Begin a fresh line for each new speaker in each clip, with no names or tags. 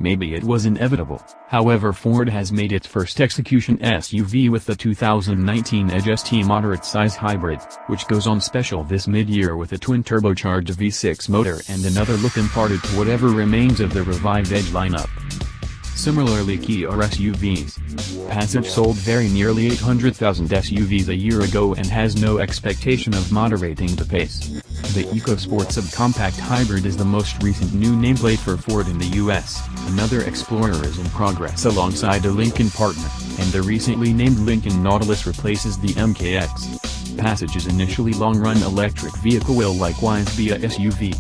Maybe it was inevitable. However, Ford has made its first execution SUV with the 2019 Edge ST moderate-size hybrid, which goes on special this mid-year with a twin-turbocharged V6 motor and another look imparted to whatever remains of the revived Edge lineup. Similarly, Kia SUVs. Passage sold very nearly 800,000 SUVs a year ago and has no expectation of moderating the pace. The EcoSport subcompact hybrid is the most recent new nameplate for Ford in the US. Another Explorer is in progress alongside a Lincoln partner, and the recently named Lincoln Nautilus replaces the MKX. Passage's initially long-run electric vehicle will likewise be a SUV.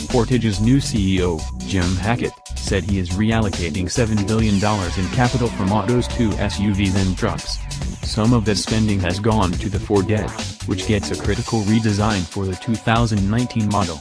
Portage's new CEO, Jim Hackett, said he is reallocating $7 billion in capital from autos to SUVs and trucks. Some of this spending has gone to the Ford Edge, which gets a critical redesign for the 2019 model.